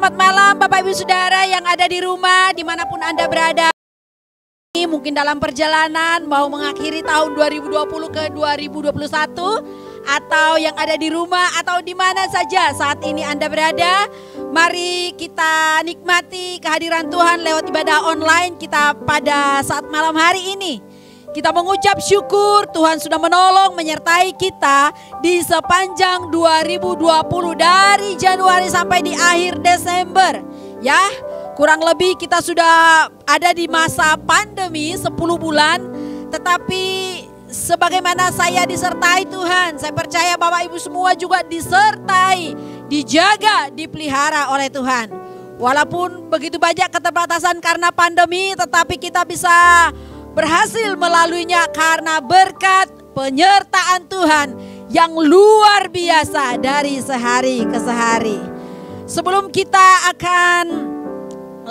Selamat malam Bapak Ibu Saudara yang ada di rumah, dimanapun Anda berada. Mungkin dalam perjalanan mau mengakhiri tahun 2020 ke 2021, atau yang ada di rumah atau di mana saja saat ini Anda berada. Mari kita nikmati kehadiran Tuhan lewat ibadah online kita pada saat malam hari ini. Kita mengucap syukur Tuhan sudah menolong menyertai kita di sepanjang 2020 dari Januari sampai di akhir Desember. Ya, kurang lebih kita sudah ada di masa pandemi 10 bulan. Tetapi sebagaimana saya disertai Tuhan, saya percaya Bapak Ibu semua juga disertai, dijaga, dipelihara oleh Tuhan. Walaupun begitu banyak keterbatasan karena pandemi, tetapi kita bisa berhasil melaluinya karena berkat penyertaan Tuhan yang luar biasa dari sehari ke sehari. Sebelum kita akan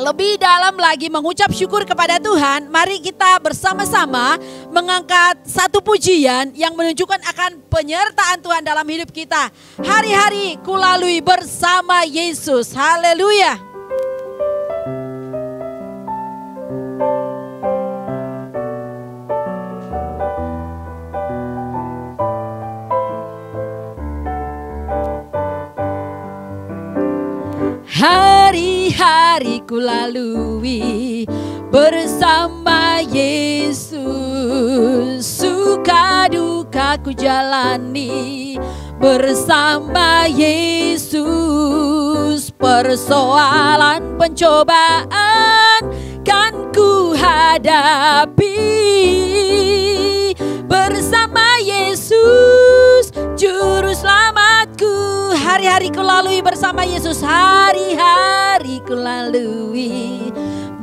lebih dalam lagi mengucap syukur kepada Tuhan, mari kita bersama-sama mengangkat satu pujian yang menunjukkan akan penyertaan Tuhan dalam hidup kita. Hari-hari kulalui bersama Yesus. Haleluya. Hari-hari ku lalui bersama Yesus, suka duka ku jalani bersama Yesus, persoalan pencobaan kan ku hadapi bersama Yesus, juru selamatku. Hari-hari ku lalui bersama Yesus, hari-hari ku lalui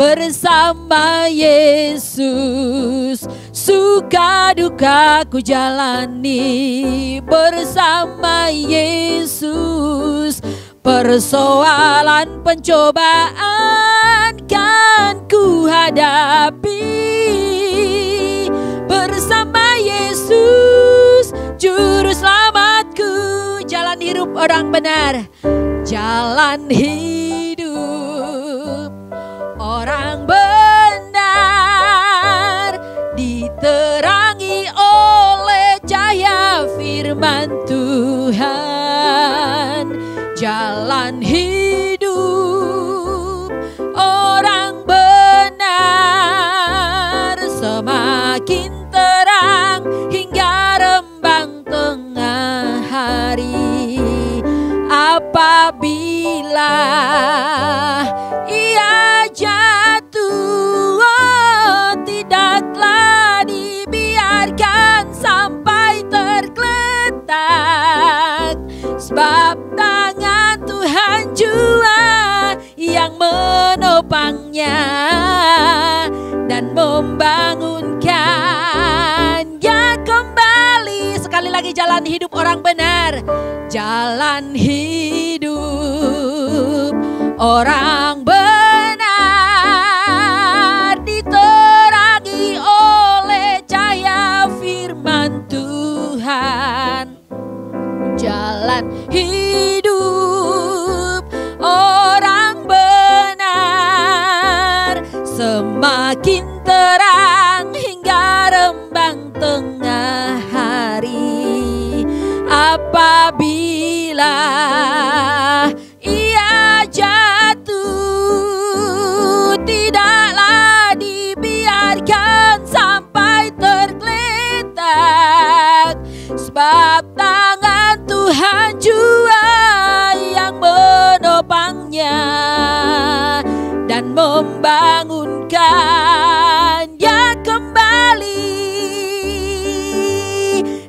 bersama Yesus, suka duka ku jalani bersama Yesus, persoalan pencobaan kan ku hadapi bersama Yesus, juru selamatku. Jalan hidup orang benar, jalan hidup orang benar diterangi oleh cahaya firman Tuhan. Jalan hidup orang benar semakin terang hingga rembang tengah hari. Apabila ia jatuh, oh, tidaklah dibiarkan sampai tergeletak, sebab tangan Tuhan jua yang menopangnya dan membangunkannya kembali. Sekali lagi, jalan hidup orang benar, jalan hidup orang benar diterangi oleh cahaya firman Tuhan. Jalan hidup orang benar semakin terang hingga rembang tengah hari. Apabila ia jatuh, tidaklah dibiarkan sampai tergeletak, sebab tangan Tuhan jua yang menopangnya dan membangunkannya kembali,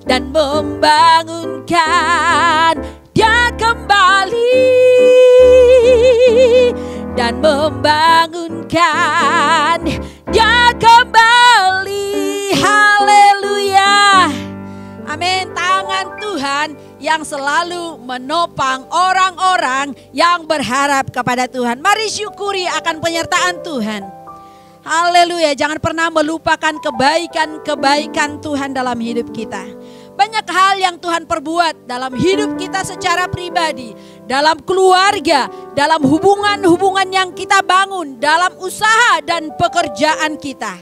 dan membangunkan dia kembali, dan membangunkan dia kembali. Haleluya. Amin. Tangan Tuhan yang selalu menopang orang-orang yang berharap kepada Tuhan. Mari syukuri akan penyertaan Tuhan. Haleluya. Jangan pernah melupakan kebaikan-kebaikan Tuhan dalam hidup kita. Banyak hal yang Tuhan perbuat dalam hidup kita secara pribadi dalam keluarga, dalam hubungan-hubungan yang kita bangun, dalam usaha dan pekerjaan kita.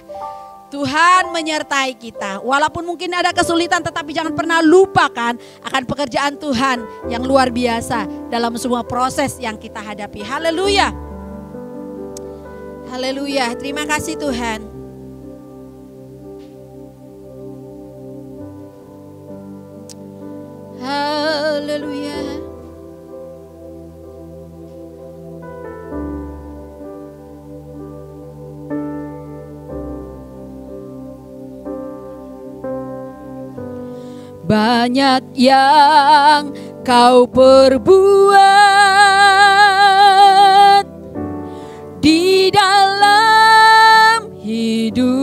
Tuhan menyertai kita. Walaupun mungkin ada kesulitan, tetapi jangan pernah lupakan akan pekerjaan Tuhan yang luar biasa dalam semua proses yang kita hadapi. Haleluya. Haleluya. Terima kasih Tuhan. Haleluya. Banyak yang kau perbuat di dalam hidupku,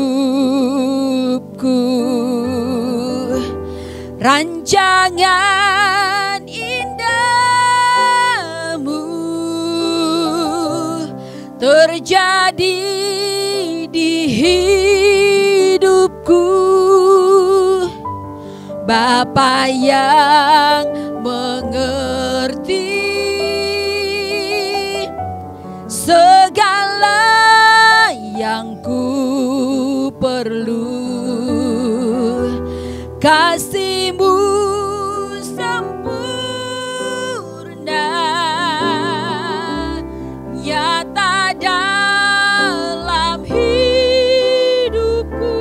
rancangan indahmu terjadi di hidupku. Bapa yang mengerti segala yang ku perlu, kasih-Mu sempurna nyata dalam hidupku.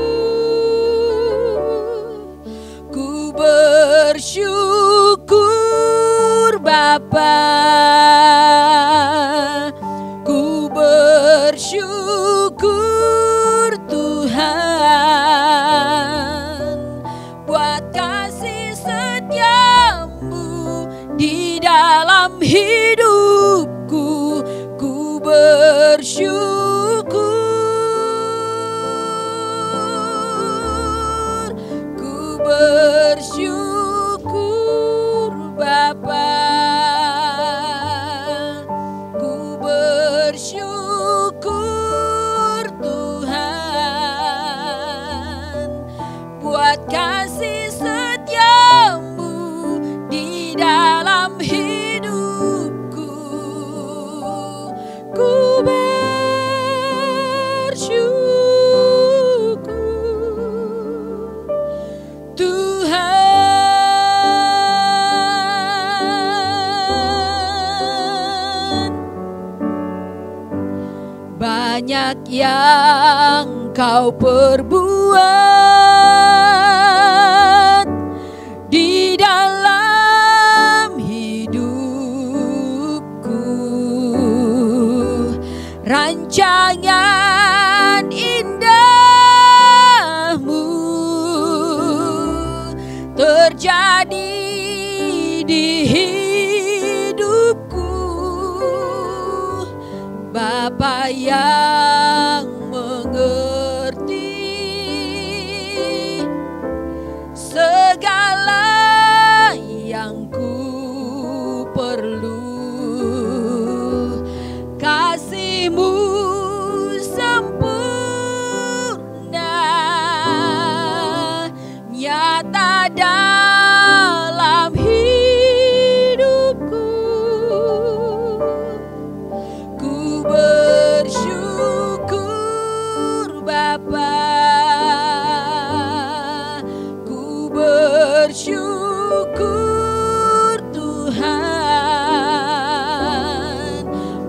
Ku bersyukur Bapa, ku bersyukur Tuhan buat kasih setia-Mu di dalam hidupku. Ku bersyukur, ku bersyukur Bapa, ku bersyukur Tuhan buat kasih setia-Mu di dalam hidupku. Ku bersyukur Tuhan. Banyak yang kau perbuat di dalam hidupku, rancangan indahmu terjadi di hidupku. Bapa yang mengerti segala yang ku perlu, kasih-Mu sempurna nyata dalam hidupku. Ku bersyukur Bapa, ku bersyukur Tuhan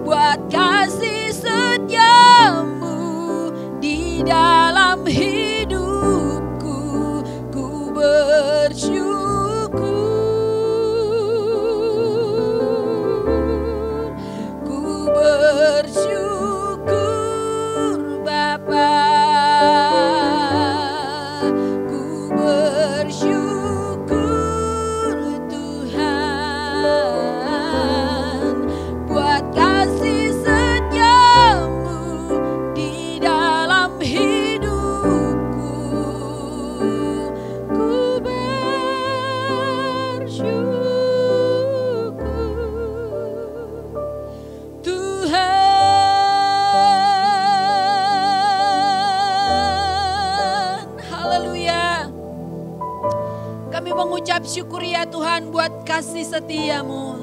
buat kasih setia-Mu di dalam hidupku. Ku bersyukur, ku bersyukur Bapa, ku bersyukur Tuhan buat kasih setia-Mu di dalam hidupku. Ku bersyukur Tuhan. Haleluya. Kami mengucap syukur ya Tuhan buat kasih setia-Mu.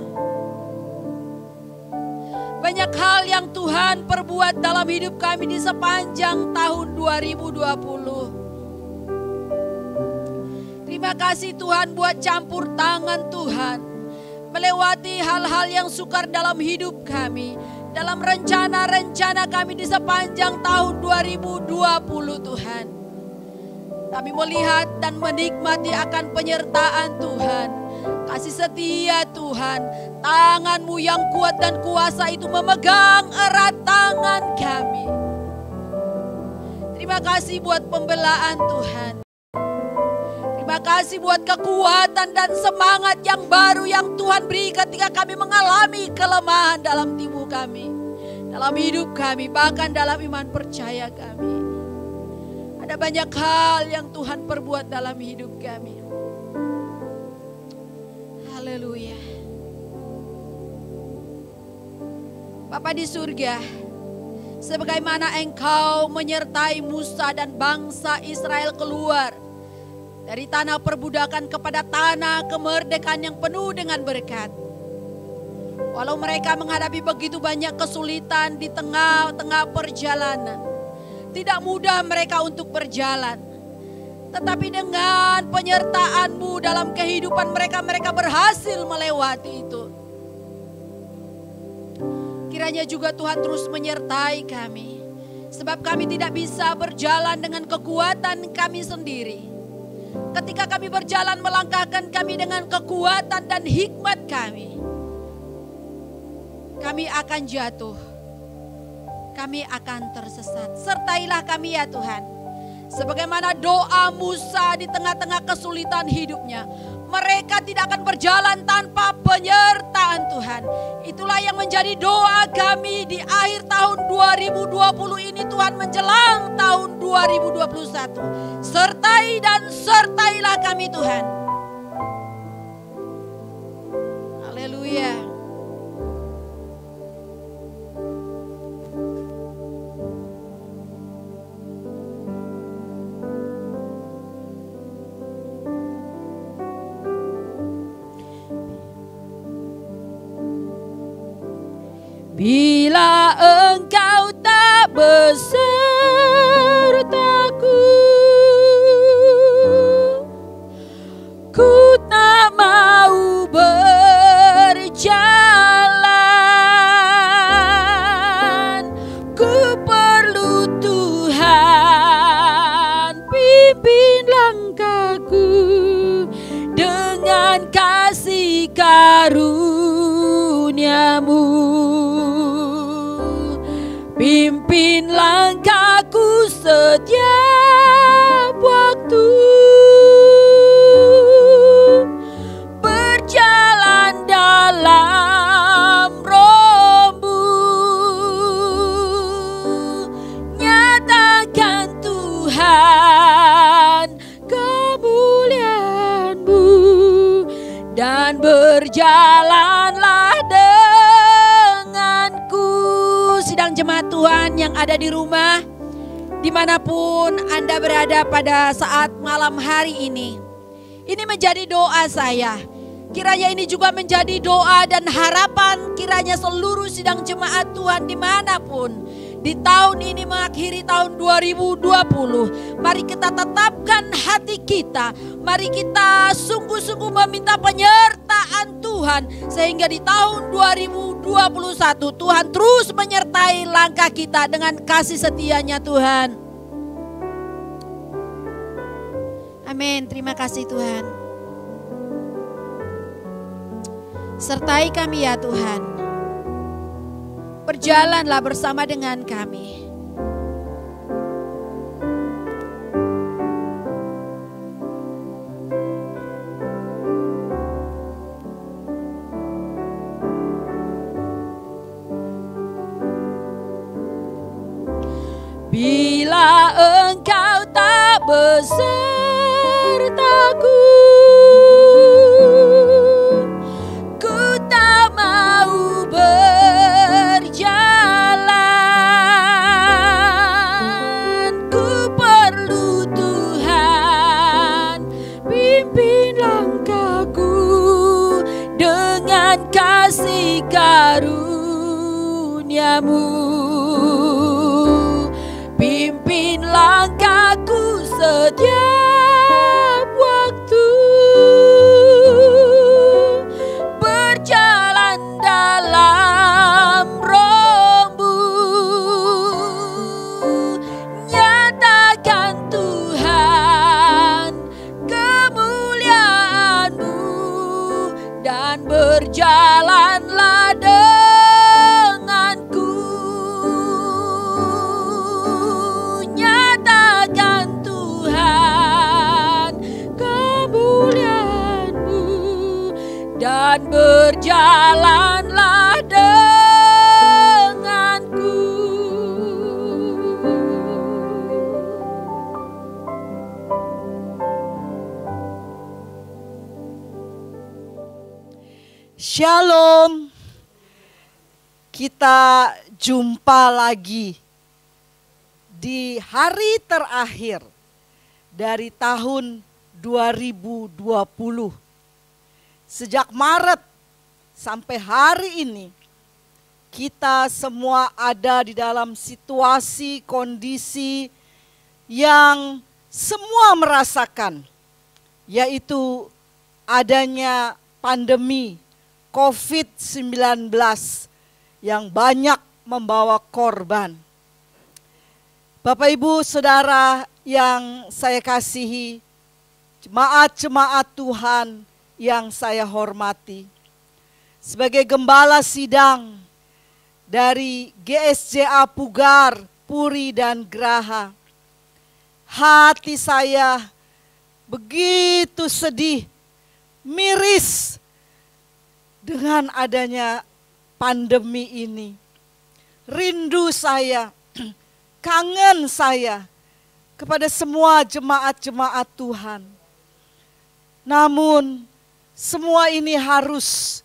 banyak hal yang Tuhan perbuat dalam hidup kami di sepanjang tahun 2020. Terima kasih Tuhan buat campur tangan Tuhan, melewati hal-hal yang sukar dalam hidup kami, dalam rencana-rencana kami di sepanjang tahun 2020 Tuhan. Kami melihat dan menikmati akan penyertaan Tuhan, kasih setia Tuhan. Tangan-Mu yang kuat dan kuasa itu memegang erat tangan kami. Terima kasih buat pembelaan Tuhan. Terima kasih buat kekuatan dan semangat yang baru yang Tuhan beri ketika kami mengalami kelemahan dalam tubuh kami, dalam hidup kami, bahkan dalam iman percaya kami. Ada banyak hal yang Tuhan perbuat dalam hidup kami. Haleluya. Bapa di surga, sebagaimana Engkau menyertai Musa dan bangsa Israel keluar dari tanah perbudakan kepada tanah kemerdekaan yang penuh dengan berkat. Walau mereka menghadapi begitu banyak kesulitan di tengah-tengah perjalanan, tidak mudah mereka untuk berjalan. Tetapi dengan penyertaan-Mu dalam kehidupan mereka, mereka berhasil melewati itu. Kiranya juga Tuhan terus menyertai kami, sebab kami tidak bisa berjalan dengan kekuatan kami sendiri. Ketika kami berjalan, melangkahkan kami dengan kekuatan dan hikmat kami akan jatuh, kami akan tersesat. Sertailah kami ya Tuhan, sebagaimana doa Musa di tengah-tengah kesulitan hidupnya. Mereka tidak akan berjalan tanpa penyertaan Tuhan. Itulah yang menjadi doa kami di akhir tahun 2020 ini Tuhan, menjelang tahun 2021. Sertai dan sertailah kami Tuhan. Haleluya. Bila Engkau tak besertaku, ku tak mau berjalan. Ku perlu Tuhan, pimpin langkahku dengan kasih karunia-Mu. Pimpin langkahku setiap waktu, berjalan dalam Roh-Mu. Nyatakan Tuhan kemuliaan-Mu, dan berjalanlah sidang jemaat Tuhan yang ada di rumah, dimanapun Anda berada pada saat malam hari ini. Ini menjadi doa saya. Kiranya ini juga menjadi doa dan harapan kiranya seluruh sidang jemaat Tuhan dimanapun. Di tahun ini mengakhiri tahun 2020, mari kita tetapkan hati kita. Mari kita sungguh-sungguh meminta penyertaan Tuhan, sehingga di tahun 2021 Tuhan terus menyertai langkah kita dengan kasih setia-Nya Tuhan. Amin. Terima kasih Tuhan. Sertai kami ya Tuhan. Berjalanlah bersama dengan kami. Bila Engkau tak besertaku, ku tak mau berjalan. Ku perlu Tuhan, pimpin langkahku dengan kasih karunia-Mu. karuniamu. Pimpin langkahku setiap waktu, berjalan dalam Roh-Mu. Nyatakan Tuhan kemuliaan-Mu, dan berjalanlah denganku. Nyatakan Tuhan kemuliaan-Mu, dan berjalanlah denganku. Shalom. Kita jumpa lagi di hari terakhir dari tahun 2020. Sejak Maret sampai hari ini, kita semua ada di dalam situasi, kondisi yang semua merasakan, yaitu adanya pandemi COVID-19 yang banyak membawa korban. Bapak Ibu Saudara yang saya kasihi, jemaat-jemaat Tuhan yang saya hormati, sebagai gembala sidang dari GSJA Pugar, Puri dan Graha, hati saya begitu sedih, miris dengan adanya pandemi ini. Rindu saya, kangen saya kepada semua jemaat-jemaat Tuhan. Namun semua ini harus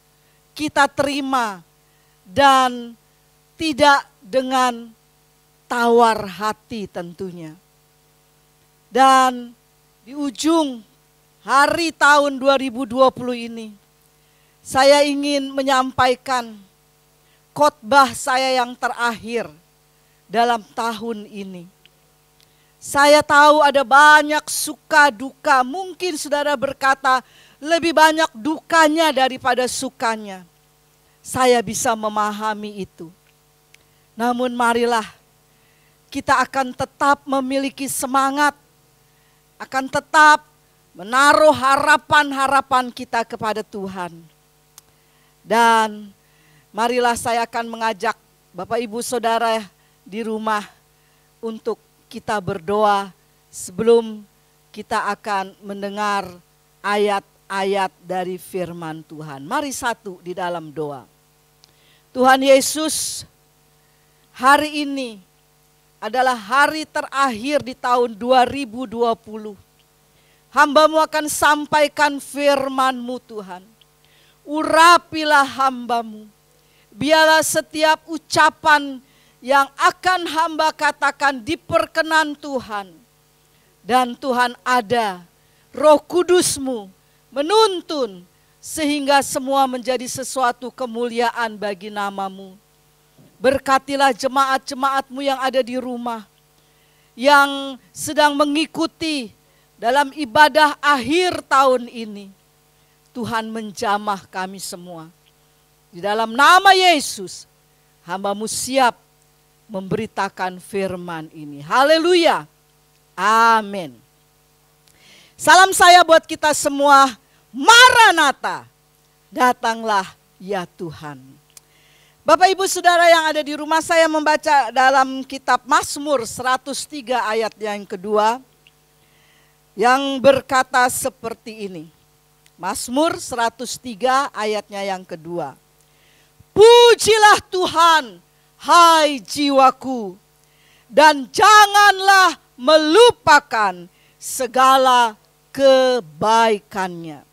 kita terima dan tidak dengan tawar hati tentunya. Dan di ujung hari tahun 2020 ini, saya ingin menyampaikan khotbah saya yang terakhir dalam tahun ini. Saya tahu ada banyak suka duka, mungkin saudara berkata lebih banyak dukanya daripada sukanya. Saya bisa memahami itu. Namun marilah kita akan tetap memiliki semangat, akan tetap menaruh harapan-harapan kita kepada Tuhan. Dan marilah saya akan mengajak Bapak Ibu Saudara di rumah untuk kita berdoa sebelum kita akan mendengar ayat-ayat dari firman Tuhan. Mari satu di dalam doa. Tuhan Yesus, hari ini adalah hari terakhir di tahun 2020. Hamba-Mu akan sampaikan firman-Mu Tuhan. Urapilah hamba-Mu. Biarlah setiap ucapan yang akan hamba katakan diperkenan Tuhan. Dan Tuhan ada, Roh Kudus-Mu menuntun sehingga semua menjadi sesuatu kemuliaan bagi nama-Mu. Berkatilah jemaat-jemaat-Mu yang ada di rumah, yang sedang mengikuti dalam ibadah akhir tahun ini. Tuhan menjamah kami semua. Di dalam nama Yesus, hamba-Mu siap memberitakan firman ini. Haleluya. Amin. Salam saya buat kita semua. Maranatha, datanglah ya Tuhan. Bapak Ibu Saudara yang ada di rumah, saya membaca dalam kitab Mazmur 103 ayat yang kedua, yang berkata seperti ini. Mazmur 103 ayatnya yang kedua. Pujilah Tuhan, hai jiwaku, dan janganlah melupakan segala kebaikannya.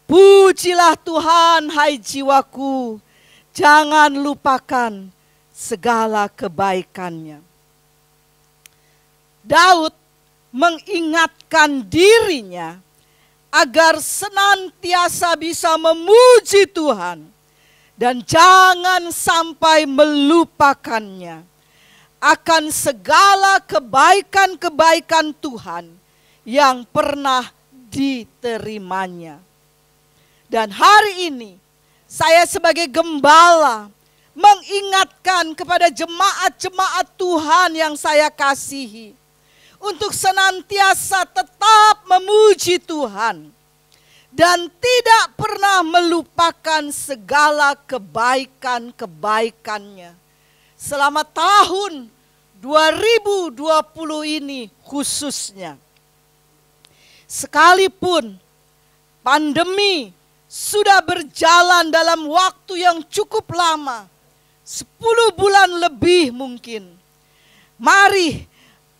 Pujilah Tuhan, hai jiwaku, jangan lupakan segala kebaikannya. Daud mengingatkan dirinya agar senantiasa bisa memuji Tuhan dan jangan sampai melupakannya akan segala kebaikan-kebaikan Tuhan yang pernah diterimanya. Dan hari ini saya sebagai gembala mengingatkan kepada jemaat-jemaat Tuhan yang saya kasihi untuk senantiasa tetap memuji Tuhan dan tidak pernah melupakan segala kebaikan-kebaikannya. Selama tahun 2020 ini khususnya. Sekalipun pandemi sudah berjalan dalam waktu yang cukup lama, 10 bulan lebih mungkin. Mari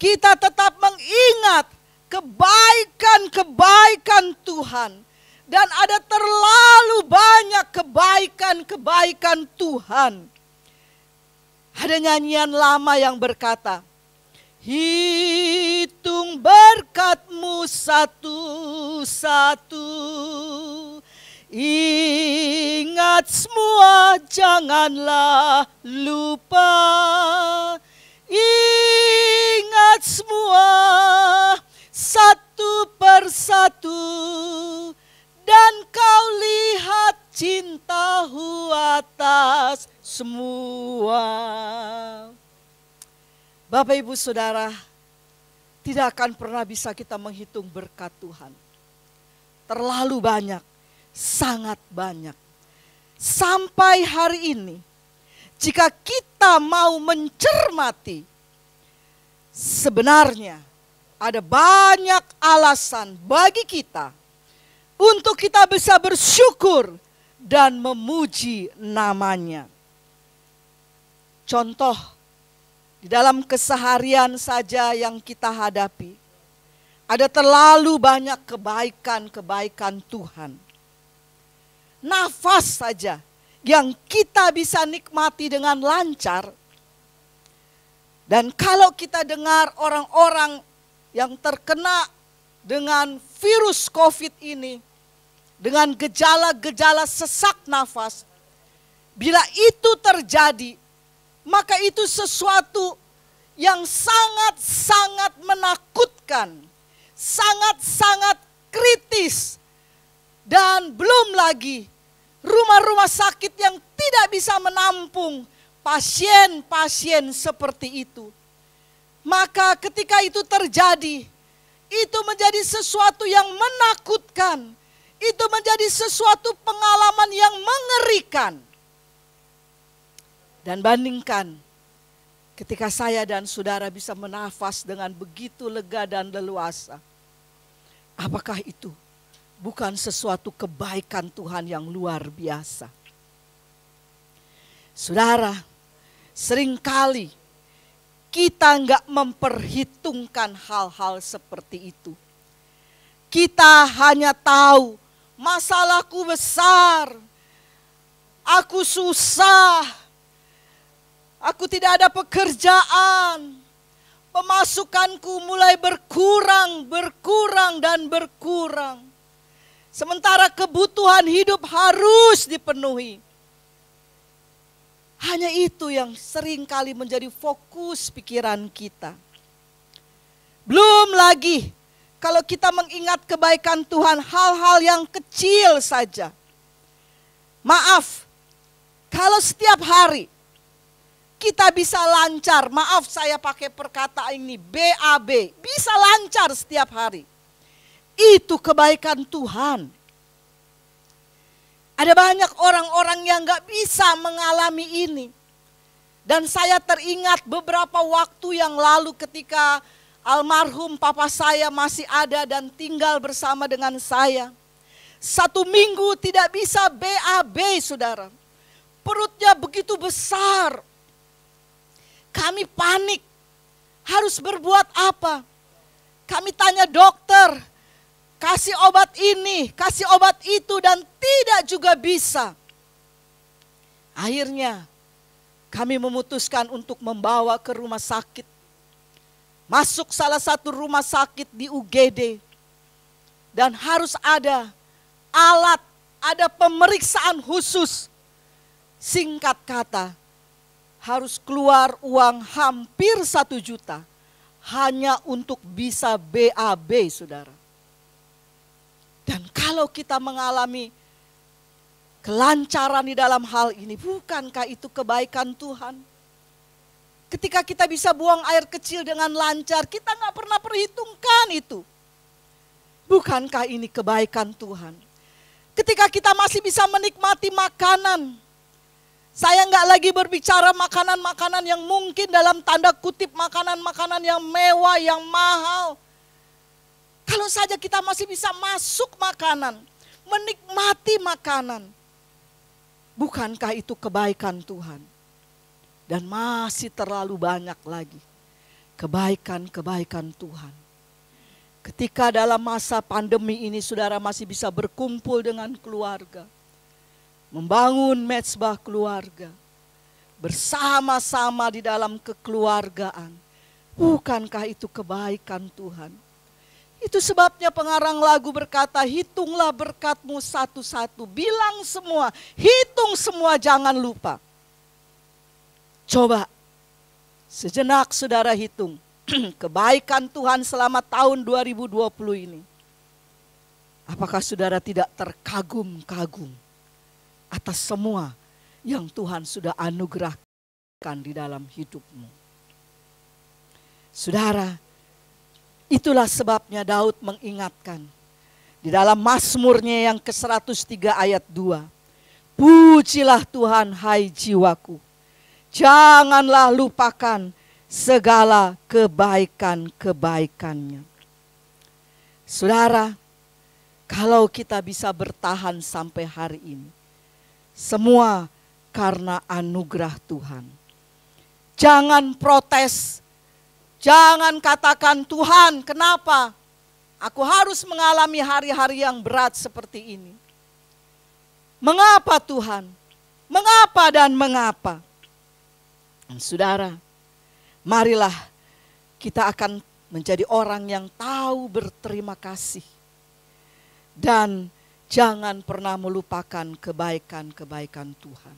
kita tetap mengingat kebaikan-kebaikan Tuhan. Dan ada terlalu banyak kebaikan-kebaikan Tuhan. Ada nyanyian lama yang berkata, hitung berkat-Mu satu-satu. Ingat semua, janganlah lupa. Ingat semua, satu persatu. Dan kau lihat cinta-Hu atas semua. Bapak Ibu Saudara, tidak akan pernah bisa kita menghitung berkat Tuhan. Terlalu banyak, sangat banyak. Sampai hari ini, jika kita mau mencermati, sebenarnya ada banyak alasan bagi kita untuk kita bisa bersyukur dan memuji namanya. Contoh, di dalam keseharian saja yang kita hadapi, ada terlalu banyak kebaikan-kebaikan Tuhan. Nafas saja yang kita bisa nikmati dengan lancar. Dan kalau kita dengar orang-orang yang terkena dengan virus COVID ini, dengan gejala-gejala sesak nafas, bila itu terjadi, maka itu sesuatu yang sangat-sangat menakutkan, sangat-sangat kritis. Dan belum lagi rumah-rumah sakit yang tidak bisa menampung pasien-pasien seperti itu. Maka ketika itu terjadi, itu menjadi sesuatu yang menakutkan. Itu menjadi sesuatu pengalaman yang mengerikan. Dan bandingkan ketika saya dan saudara bisa menafas dengan begitu lega dan leluasa. Apakah itu bukan sesuatu kebaikan Tuhan yang luar biasa? Saudara, seringkali kita enggak memperhitungkan hal-hal seperti itu. Kita hanya tahu masalahku besar, aku susah, aku tidak ada pekerjaan, pemasukanku mulai berkurang dan berkurang. Sementara kebutuhan hidup harus dipenuhi. Hanya itu yang seringkali menjadi fokus pikiran kita. Belum lagi kalau kita mengingat kebaikan Tuhan, hal-hal yang kecil saja. Maaf, kalau setiap hari kita bisa lancar, maaf saya pakai perkataan ini, BAB, bisa lancar setiap hari. Itu kebaikan Tuhan. Ada banyak orang-orang yang gak bisa mengalami ini. Dan saya teringat beberapa waktu yang lalu ketika almarhum papa saya masih ada dan tinggal bersama dengan saya. 1 minggu tidak bisa BAB, saudara. Perutnya begitu besar. Kami panik. Harus berbuat apa? Kami tanya dokter, kasih obat ini, kasih obat itu, dan tidak juga bisa. Akhirnya kami memutuskan untuk membawa ke rumah sakit. Masuk salah satu rumah sakit di UGD. Dan harus ada alat, ada pemeriksaan khusus. Singkat kata, harus keluar uang hampir 1 juta hanya untuk bisa BAB, saudara. Dan kalau kita mengalami kelancaran di dalam hal ini, bukankah itu kebaikan Tuhan? Ketika kita bisa buang air kecil dengan lancar, kita nggak pernah perhitungkan itu. Bukankah ini kebaikan Tuhan? Ketika kita masih bisa menikmati makanan, saya nggak lagi berbicara makanan-makanan yang mungkin dalam tanda kutip makanan-makanan yang mewah, yang mahal. Kalau saja kita masih bisa masuk makanan, menikmati makanan, bukankah itu kebaikan Tuhan? Dan masih terlalu banyak lagi kebaikan-kebaikan Tuhan. Ketika dalam masa pandemi ini saudara masih bisa berkumpul dengan keluarga, membangun mezbah keluarga, bersama-sama di dalam kekeluargaan, bukankah itu kebaikan Tuhan? Itu sebabnya pengarang lagu berkata, hitunglah berkatmu satu-satu, bilang semua, hitung semua, jangan lupa. Coba sejenak saudara hitung kebaikan Tuhan selama tahun 2020 ini. Apakah saudara tidak terkagum-kagum atas semua yang Tuhan sudah anugerahkan di dalam hidupmu? Saudara, itulah sebabnya Daud mengingatkan di dalam Mazmurnya yang ke-103 ayat 2. Pujilah Tuhan hai jiwaku, janganlah lupakan segala kebaikan-kebaikannya. Saudara, kalau kita bisa bertahan sampai hari ini, semua karena anugerah Tuhan. Jangan protes, jangan katakan, Tuhan kenapa aku harus mengalami hari-hari yang berat seperti ini? Mengapa Tuhan? Mengapa dan mengapa? Saudara, marilah kita akan menjadi orang yang tahu berterima kasih. Dan jangan pernah melupakan kebaikan-kebaikan Tuhan.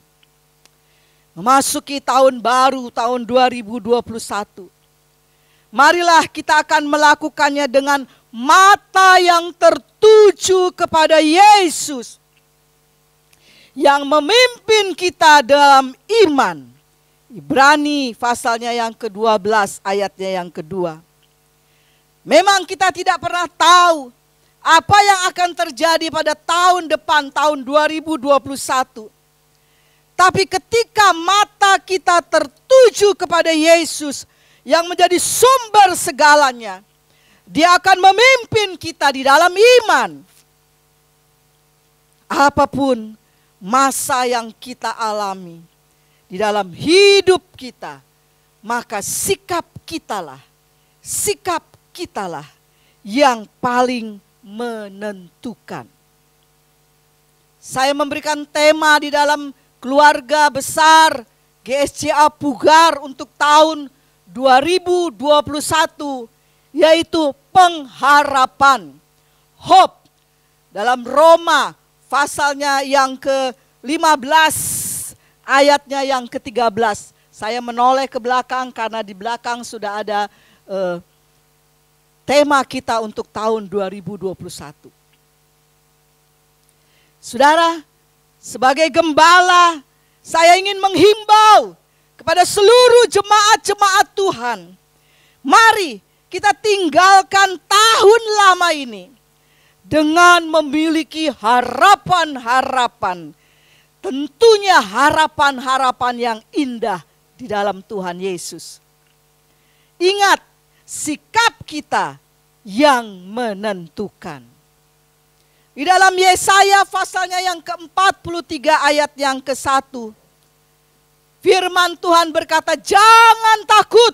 Memasuki tahun baru, tahun 2021. Marilah kita akan melakukannya dengan mata yang tertuju kepada Yesus, yang memimpin kita dalam iman. Ibrani pasalnya yang ke-12 ayatnya yang kedua. Memang kita tidak pernah tahu apa yang akan terjadi pada tahun depan, tahun 2021. Tapi ketika mata kita tertuju kepada Yesus yang menjadi sumber segalanya, Dia akan memimpin kita di dalam iman. Apapun masa yang kita alami di dalam hidup kita, maka sikap kitalah yang paling menentukan. Saya memberikan tema di dalam keluarga besar GSCA Pugar untuk tahun 2021, yaitu pengharapan, hope. Dalam Roma pasalnya yang ke-15 ayatnya yang ke-13. Saya menoleh ke belakang karena di belakang sudah ada tema kita untuk tahun 2021. Saudara, sebagai gembala, saya ingin menghimbau kepada seluruh jemaat-jemaat Tuhan. Mari kita tinggalkan tahun lama ini dengan memiliki harapan-harapan. Tentunya harapan-harapan yang indah di dalam Tuhan Yesus. Ingat, sikap kita yang menentukan. Di dalam Yesaya pasalnya yang ke-43 ayat yang ke-1. Firman Tuhan berkata, jangan takut,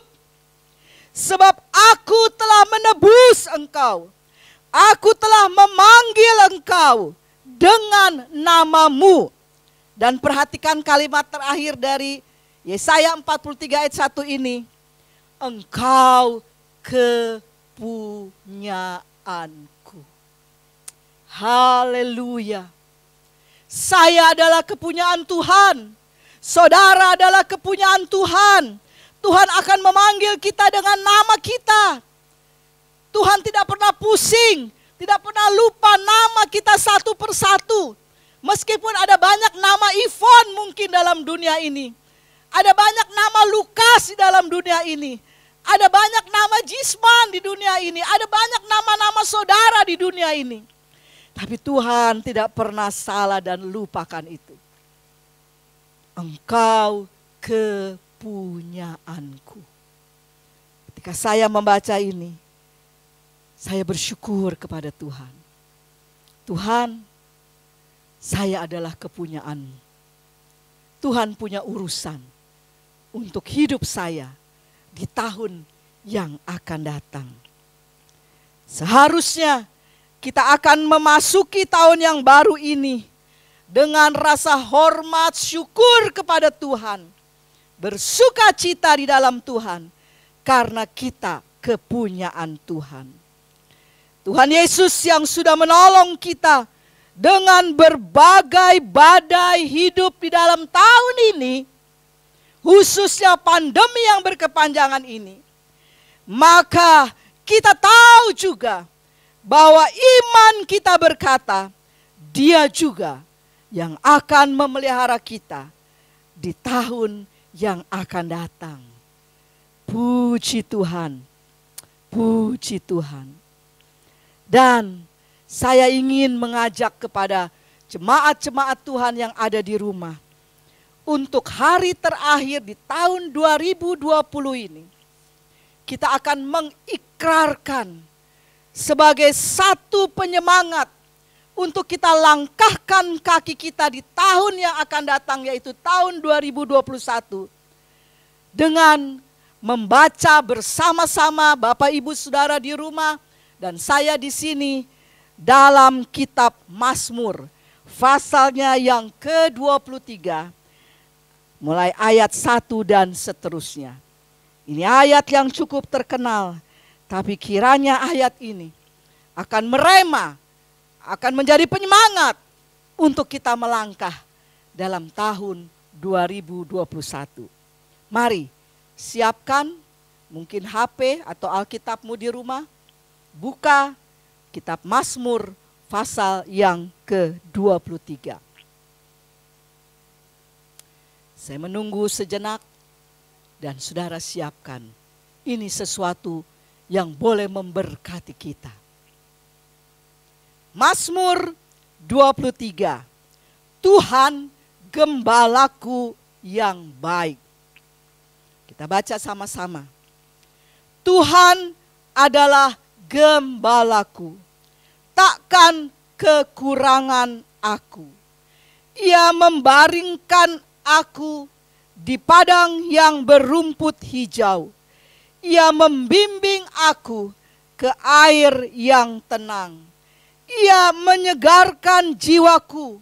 sebab aku telah menebus engkau. Aku telah memanggil engkau dengan namamu. Dan perhatikan kalimat terakhir dari Yesaya 43 ayat 1 ini. Engkau kepunyaanku. Haleluya. Saya adalah kepunyaan Tuhan. Saudara adalah kepunyaan Tuhan. Tuhan akan memanggil kita dengan nama kita. Tuhan tidak pernah pusing, tidak pernah lupa nama kita satu persatu. Meskipun ada banyak nama Ivon mungkin dalam dunia ini. Ada banyak nama Lukas di dalam dunia ini. Ada banyak nama Jisman di dunia ini. Ada banyak nama-nama saudara di dunia ini. Tapi Tuhan tidak pernah salah dan lupakan itu. Engkau kepunyaanku. Ketika saya membaca ini, saya bersyukur kepada Tuhan. Tuhan, saya adalah kepunyaanmu. Tuhan punya urusan untuk hidup saya di tahun yang akan datang. Seharusnya kita akan memasuki tahun yang baru ini dengan rasa hormat syukur kepada Tuhan. Bersuka cita di dalam Tuhan karena kita kepunyaan Tuhan. Tuhan Yesus yang sudah menolong kita dengan berbagai badai hidup di dalam tahun ini, khususnya pandemi yang berkepanjangan ini, maka kita tahu juga bahwa iman kita berkata, Dia juga yang akan memelihara kita di tahun yang akan datang. Puji Tuhan, puji Tuhan. Dan saya ingin mengajak kepada jemaat-jemaat Tuhan yang ada di rumah, untuk hari terakhir di tahun 2020 ini, kita akan mengikrarkan sebagai satu penyemangat untuk kita langkahkan kaki kita di tahun yang akan datang, yaitu tahun 2021. Dengan membaca bersama-sama Bapak Ibu Saudara di rumah dan saya di sini dalam kitab Mazmur, pasalnya yang ke-23, mulai ayat 1 dan seterusnya. Ini ayat yang cukup terkenal, tapi kiranya ayat ini akan merema, akan menjadi penyemangat untuk kita melangkah dalam tahun 2021. Mari siapkan mungkin HP atau Alkitabmu di rumah, buka kitab Mazmur pasal yang ke-23. Saya menunggu sejenak dan saudara siapkan. Ini sesuatu yang boleh memberkati kita. Mazmur 23. Tuhan gembalaku yang baik. Kita baca sama-sama. Tuhan adalah gembalaku, takkan kekurangan aku. Ia membaringkan aku di padang yang berumput hijau. Ia membimbing aku ke air yang tenang. Ia menyegarkan jiwaku.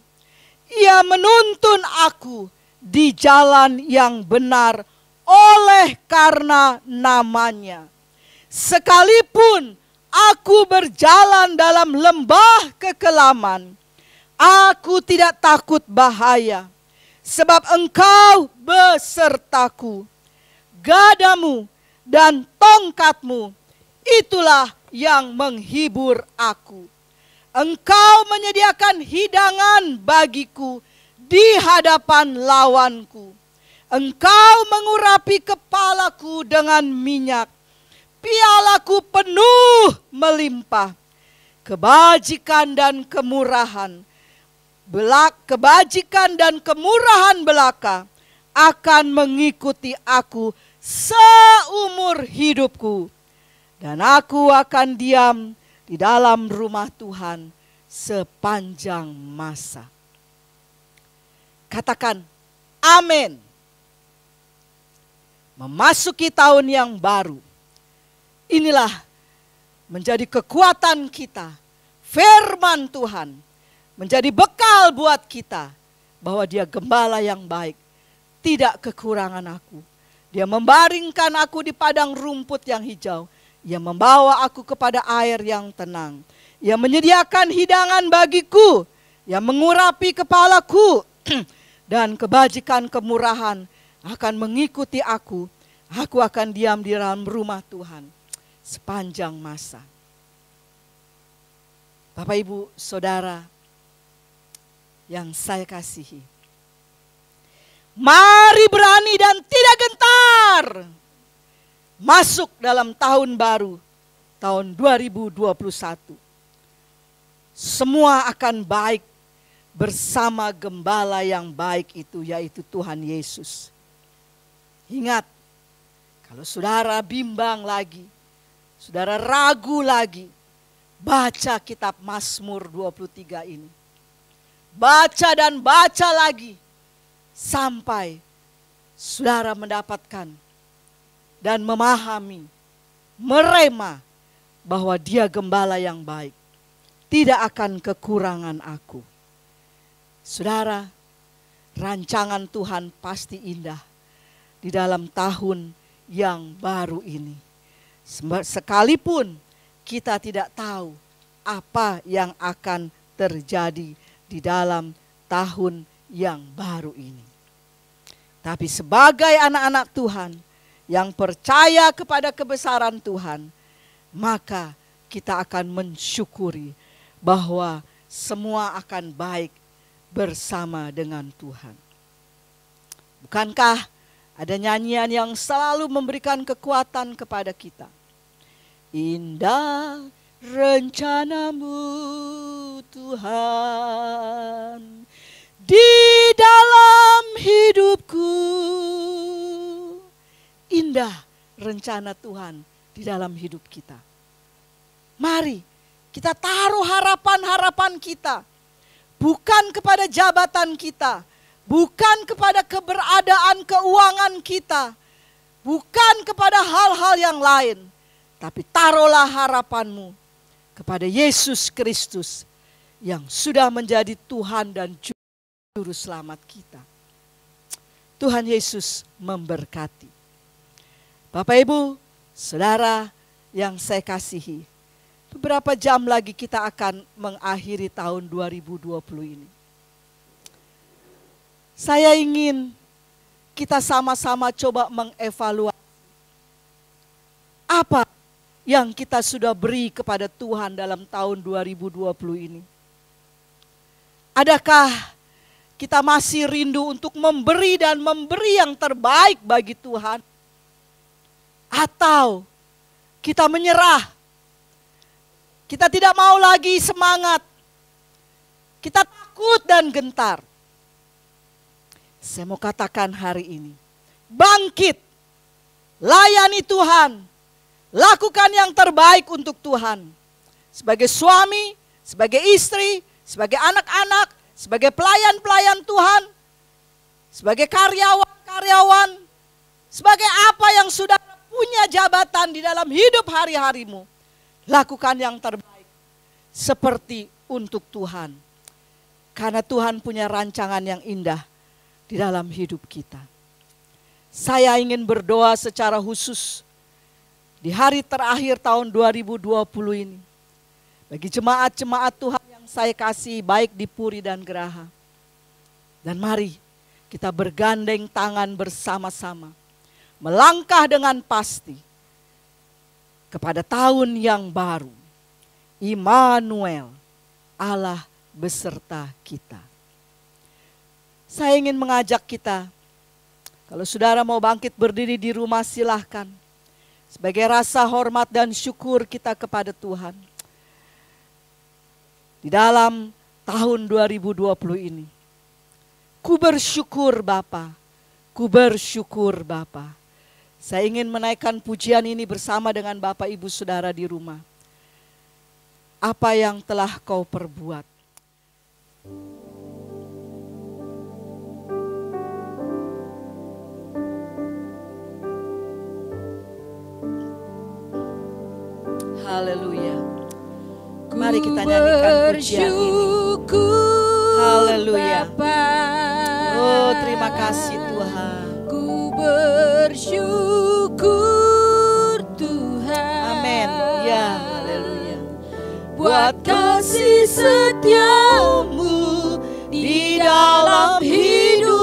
Ia menuntun aku di jalan yang benar oleh karena namanya. Sekalipun aku berjalan dalam lembah kekelaman, aku tidak takut bahaya, sebab Engkau besertaku. Gadamu dan tongkatmu, itulah yang menghibur aku. Engkau menyediakan hidangan bagiku di hadapan lawanku. Engkau mengurapi kepalaku dengan minyak. Pialaku penuh melimpah. Kebajikan dan kemurahan, kebajikan dan kemurahan belaka akan mengikuti aku seumur hidupku. Dan aku akan diam di dalam rumah Tuhan sepanjang masa. Katakan amin. Memasuki tahun yang baru, inilah menjadi kekuatan kita. Firman Tuhan menjadi bekal buat kita bahwa Dia gembala yang baik, tidak kekurangan aku. Dia membaringkan aku di padang rumput yang hijau. Ia membawa aku kepada air yang tenang. Ia menyediakan hidangan bagiku. Ia mengurapi kepalaku dan kebajikan kemurahan akan mengikuti aku. Aku akan diam di dalam rumah Tuhan sepanjang masa. Bapak, Ibu, Saudara yang saya kasihi, mari berani dan tidak gentar masuk dalam tahun baru, tahun 2021. Semua akan baik bersama gembala yang baik itu, yaitu Tuhan Yesus. Ingat, kalau saudara bimbang lagi, saudara ragu lagi, baca kitab Mazmur 23 ini. Baca dan baca lagi sampai saudara mendapatkan dan memahami, merema bahwa Dia gembala yang baik. Tidak akan kekurangan aku. Saudara, rancangan Tuhan pasti indah di dalam tahun yang baru ini. Sekalipun kita tidak tahu apa yang akan terjadi di dalam tahun yang baru ini. Tapi sebagai anak-anak Tuhan yang percaya kepada kebesaran Tuhan, maka kita akan mensyukuri bahwa semua akan baik bersama dengan Tuhan. Bukankah ada nyanyian yang selalu memberikan kekuatan kepada kita? Indah rencanamu Tuhan di dalam hidupku. Indah rencana Tuhan di dalam hidup kita. Mari kita taruh harapan-harapan kita bukan kepada jabatan kita, bukan kepada keberadaan keuangan kita, bukan kepada hal-hal yang lain, tapi taruhlah harapanmu kepada Yesus Kristus yang sudah menjadi Tuhan dan Juru Selamat kita. Tuhan Yesus memberkati. Bapak, Ibu, Saudara yang saya kasihi, beberapa jam lagi kita akan mengakhiri tahun 2020 ini. Saya ingin kita sama-sama coba mengevaluasi apa yang kita sudah beri kepada Tuhan dalam tahun 2020 ini. Adakah kita masih rindu untuk memberi dan memberi yang terbaik bagi Tuhan? Atau kita menyerah? Kita tidak mau lagi semangat. Kita takut dan gentar. Saya mau katakan hari ini, bangkit, layani Tuhan, lakukan yang terbaik untuk Tuhan. Sebagai suami, sebagai istri, sebagai anak-anak, sebagai pelayan-pelayan Tuhan, sebagai karyawan-karyawan, sebagai apa yang sudah punya jabatan di dalam hidup hari-harimu. Lakukan yang terbaik seperti untuk Tuhan. Karena Tuhan punya rancangan yang indah di dalam hidup kita. Saya ingin berdoa secara khusus di hari terakhir tahun 2020 ini. Bagi jemaat-jemaat Tuhan yang saya kasih baik di Puri dan Geraha. Dan mari kita bergandeng tangan bersama-sama. Melangkah dengan pasti kepada tahun yang baru. Immanuel, Allah beserta kita. Saya ingin mengajak kita, kalau saudara mau bangkit berdiri di rumah silahkan. Sebagai rasa hormat dan syukur kita kepada Tuhan. Di dalam tahun 2020 ini. Ku bersyukur Bapa, ku bersyukur Bapa. Saya ingin menaikkan pujian ini bersama dengan Bapak Ibu Saudara di rumah. Apa yang telah kau perbuat. Haleluya. Mari kita nyanyikan pujian ini. Haleluya. Oh, terima kasih Tuhan. Ku bersyukur Tuhan. Amin. Ya, haleluya. Buat kasih setiamu di dalam hidup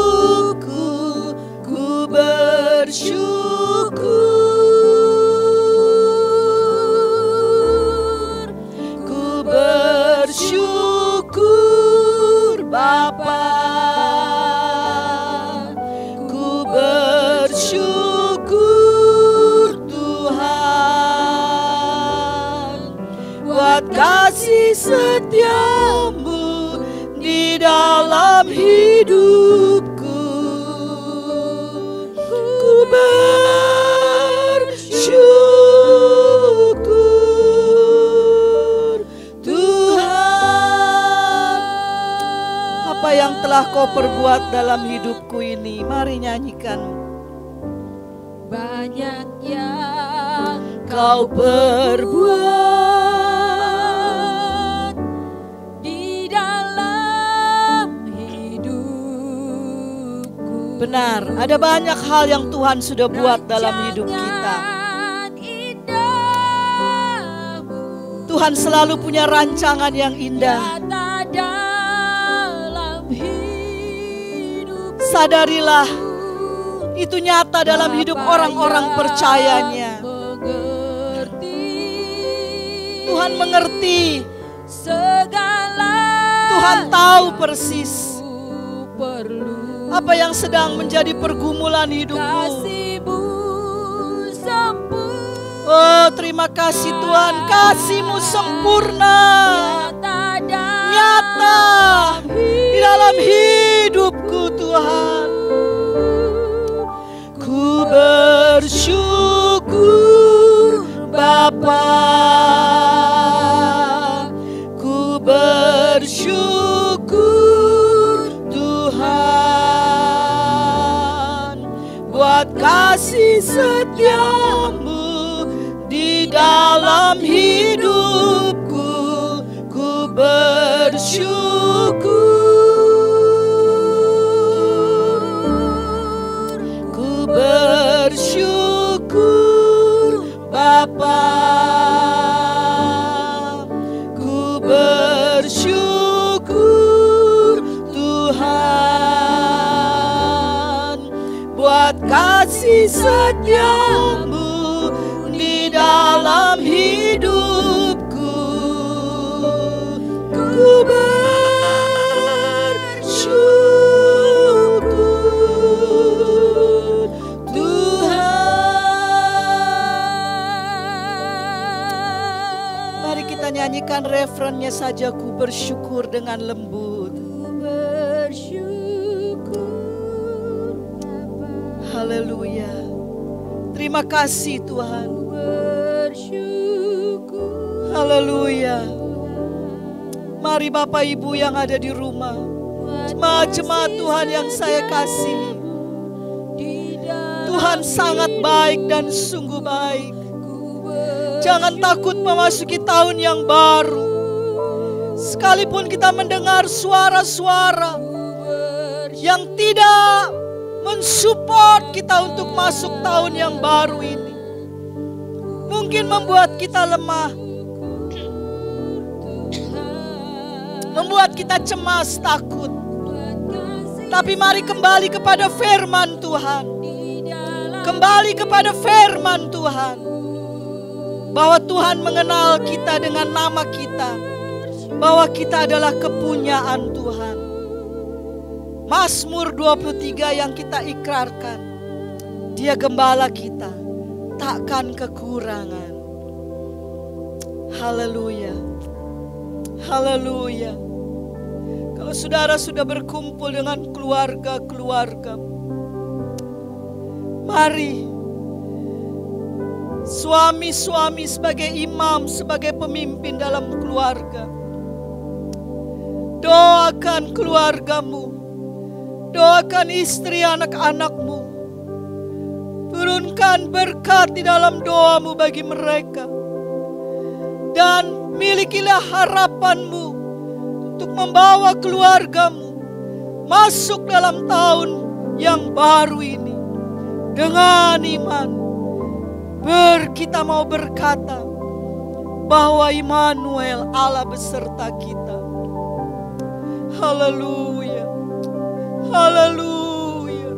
kasih setiamu di dalam hidupku. Ku bersyukur Tuhan. Apa yang telah kau perbuat dalam hidupku ini? Mari nyanyikan. Banyak yang Kau perbuat di dalam hidupku. Benar, ada banyak hal yang Tuhan sudah buat dalam hidup kita. Tuhan selalu punya rancangan yang indah. Sadarilah, itu nyata dalam hidup orang-orang percayanya. Tuhan mengerti, Tuhan tahu persis apa yang sedang menjadi pergumulan hidupmu. Oh, terima kasih Tuhan, kasih-Mu sempurna, nyata di dalam hidupku Tuhan. Ku bersyukur Bapa, ku bersyukur Tuhan buat kasih setiamu di dalam hidupku. Ku bersyukur, bersyukur Bapa, ku bersyukur Tuhan buat kasih setiamu di dalam hidupku. Ku bersyukur nyanyikan refrennya saja. Ku bersyukur dengan lembut. Ku bersyukur Bapa. Haleluya. Terima kasih Tuhan. Ku bersyukur. Haleluya. Mari Bapak Ibu yang ada di rumah, jemaat-jemaat Tuhan yang saya kasihi, Tuhan sangat baik dan sungguh baik. Jangan takut memasuki tahun yang baru. Sekalipun kita mendengar suara-suara yang tidak mensupport kita untuk masuk tahun yang baru ini, mungkin membuat kita lemah, membuat kita cemas, takut. Tapi mari kembali kepada firman Tuhan. Kembali kepada firman Tuhan. Bahwa Tuhan mengenal kita dengan nama kita. Bahwa kita adalah kepunyaan Tuhan. Mazmur 23 yang kita ikrarkan. Dia gembala kita, takkan kekurangan. Haleluya. Haleluya. Kalau saudara sudah berkumpul dengan keluarga-keluarga, mari suami-suami sebagai imam, sebagai pemimpin dalam keluarga, doakan keluargamu, doakan istri anak-anakmu, turunkan berkat di dalam doamu bagi mereka, dan milikilah harapanmu untuk membawa keluargamu masuk dalam tahun yang baru ini dengan iman. Kita mau berkata bahwa Immanuel, Allah beserta kita. Haleluya. Haleluya.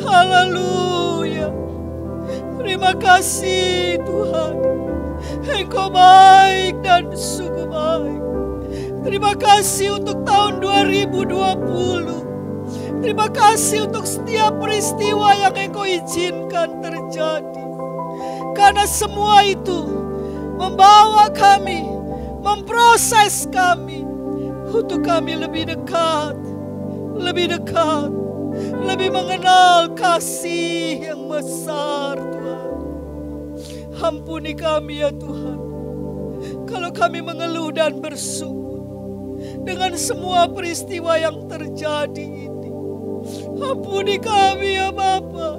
Haleluya. Terima kasih Tuhan. Engkau baik dan sungguh baik. Terima kasih untuk tahun 2020. Terima kasih untuk setiap peristiwa yang Engkau izinkan terjadi. Karena semua itu membawa kami memproses kami untuk kami lebih dekat, lebih mengenal kasih yang besar Tuhan. Ampuni kami ya Tuhan, kalau kami mengeluh dan bersyukur dengan semua peristiwa yang terjadi ini. Ampuni kami ya Bapa,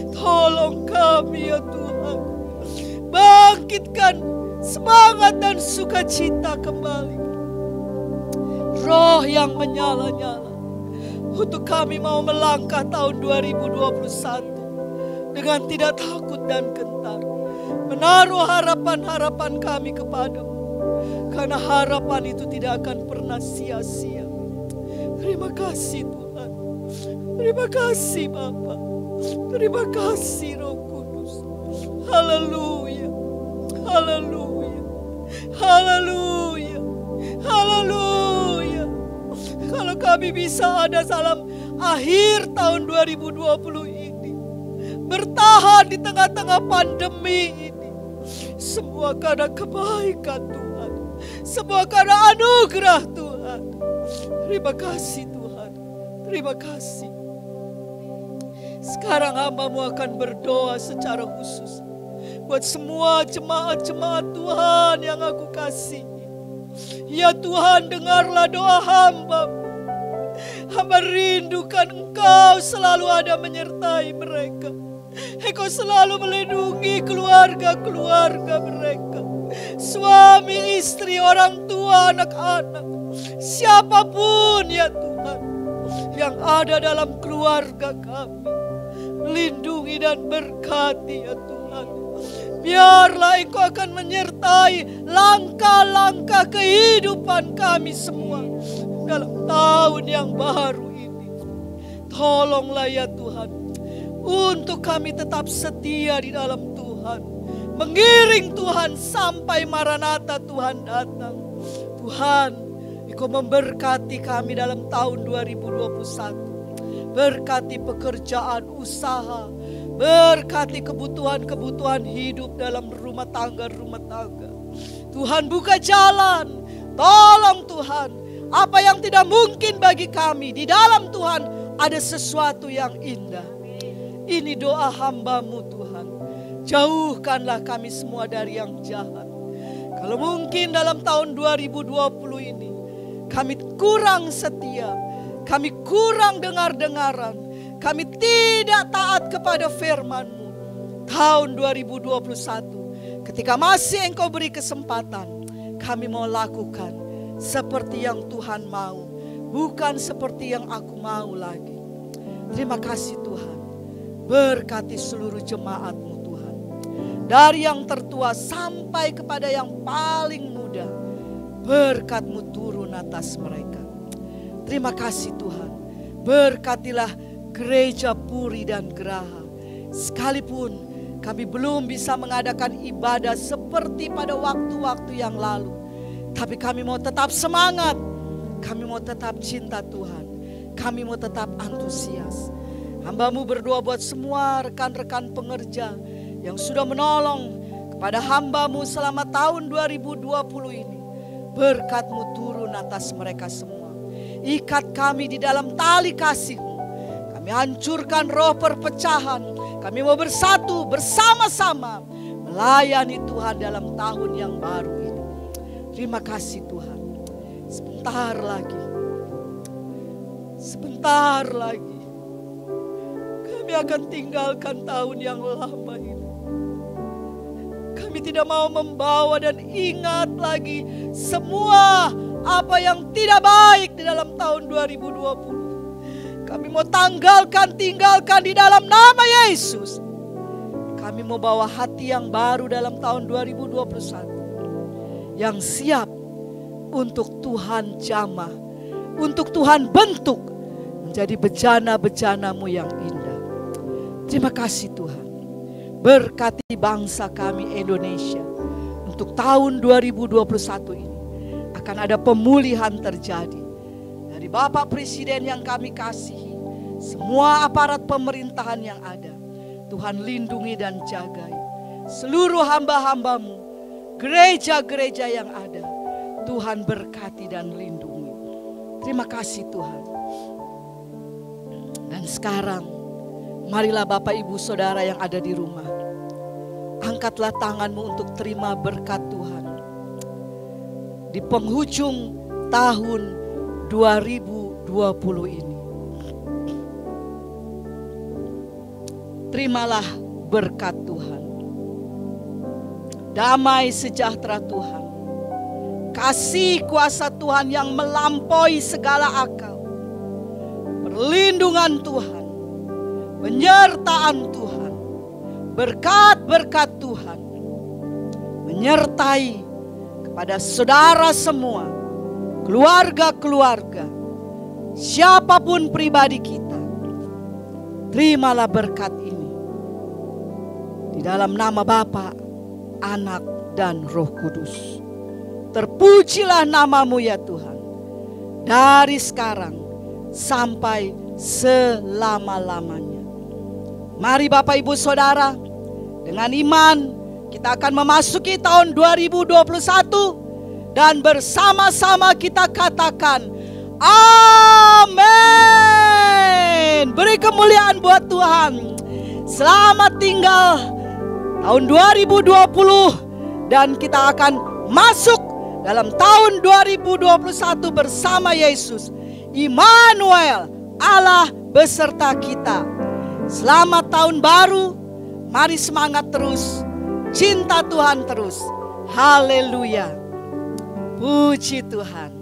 tolong kami ya Tuhan, bangkitkan semangat dan sukacita kembali, roh yang menyala-nyala, untuk kami mau melangkah tahun 2021 dengan tidak takut dan gentar, menaruh harapan-harapan kami kepadamu, karena harapan itu tidak akan pernah sia-sia. Terima kasih Tuhan, terima kasih Bapa, terima kasih Roh Kudus. Haleluya, haleluya, haleluya, haleluya. Kalau kami bisa ada dalam akhir tahun 2020 ini, bertahan di tengah-tengah pandemi ini, semua karena kebaikan Tuhan, semua karena anugerah Tuhan. Terima kasih Tuhan, terima kasih. Sekarang hamba-Mu akan berdoa secara khusus buat semua jemaat-jemaat Tuhan yang aku kasihi. Ya Tuhan, dengarlah doa hamba-Mu. Hamba rindukan Engkau selalu ada menyertai mereka. Engkau selalu melindungi keluarga-keluarga mereka, suami, istri, orang tua, anak-anak, siapapun ya Tuhan yang ada dalam keluarga kami. Lindungi dan berkati ya Tuhan. Biarlah Engkau akan menyertai langkah-langkah kehidupan kami semua dalam tahun yang baru ini. Tolonglah ya Tuhan, untuk kami tetap setia di dalam Tuhan, mengiring Tuhan sampai Maranatha Tuhan datang. Tuhan, Engkau memberkati kami dalam tahun 2021. Berkati pekerjaan, usaha, berkati kebutuhan-kebutuhan hidup dalam rumah tangga. Tuhan, buka jalan, tolong Tuhan, apa yang tidak mungkin bagi kami, di dalam Tuhan ada sesuatu yang indah. Ini doa hamba-Mu Tuhan, jauhkanlah kami semua dari yang jahat. Kalau mungkin dalam tahun 2020 ini kami kurang setia, kami kurang dengar-dengaran, kami tidak taat kepada firman-Mu. Tahun 2021, ketika masih Engkau beri kesempatan, kami mau lakukan seperti yang Tuhan mau, bukan seperti yang aku mau lagi. Terima kasih Tuhan. Berkati seluruh jemaat-Mu Tuhan, dari yang tertua sampai kepada yang paling muda. Berkat-Mu turun atas mereka. Terima kasih Tuhan. Berkatilah gereja Puri dan Geraha. Sekalipun kami belum bisa mengadakan ibadah seperti pada waktu-waktu yang lalu, tapi kami mau tetap semangat. Kami mau tetap cinta Tuhan. Kami mau tetap antusias. Hamba-Mu berdoa buat semua rekan-rekan pengerja yang sudah menolong kepada hamba-Mu selama tahun 2020 ini. Berkat-Mu turun atas mereka semua. Ikat kami di dalam tali kasih-Mu. Kami hancurkan roh perpecahan. Kami mau bersatu bersama-sama melayani Tuhan dalam tahun yang baru ini. Terima kasih Tuhan. Sebentar lagi kami akan tinggalkan tahun yang lama ini. Kami tidak mau membawa dan ingat lagi semua apa yang tidak baik di dalam tahun 2020. Kami mau tinggalkan di dalam nama Yesus. Kami mau bawa hati yang baru dalam tahun 2021. Yang siap untuk Tuhan jamah, untuk Tuhan bentuk menjadi bejana-bejana-Mu yang indah. Terima kasih Tuhan. Berkati bangsa kami Indonesia. Untuk tahun 2021 ini akan ada pemulihan terjadi. Dari Bapak Presiden yang kami kasihi, semua aparat pemerintahan yang ada, Tuhan lindungi dan jagai. Seluruh hamba-hamba-Mu, gereja-gereja yang ada, Tuhan berkati dan lindungi. Terima kasih Tuhan. Dan sekarang marilah Bapak Ibu Saudara yang ada di rumah, angkatlah tanganmu untuk terima berkat Tuhan. Di penghujung tahun 2020 ini, terimalah berkat Tuhan. Damai sejahtera Tuhan, kasih kuasa Tuhan yang melampaui segala akal, perlindungan Tuhan, penyertaan Tuhan, berkat-berkat Tuhan menyertai kepada saudara semua, keluarga-keluarga, siapapun pribadi kita. Terimalah berkat ini di dalam nama Bapa, Anak, dan Roh Kudus. Terpujilah namamu ya Tuhan, dari sekarang sampai selama-lamanya. Mari Bapak Ibu Saudara, dengan iman kita akan memasuki tahun 2021 dan bersama-sama kita katakan amin. Beri kemuliaan buat Tuhan. Selamat tinggal tahun 2020 dan kita akan masuk dalam tahun 2021 bersama Yesus. Immanuel, Allah beserta kita. Selamat tahun baru. Mari semangat terus. Cinta Tuhan terus. Haleluya. Puji Tuhan.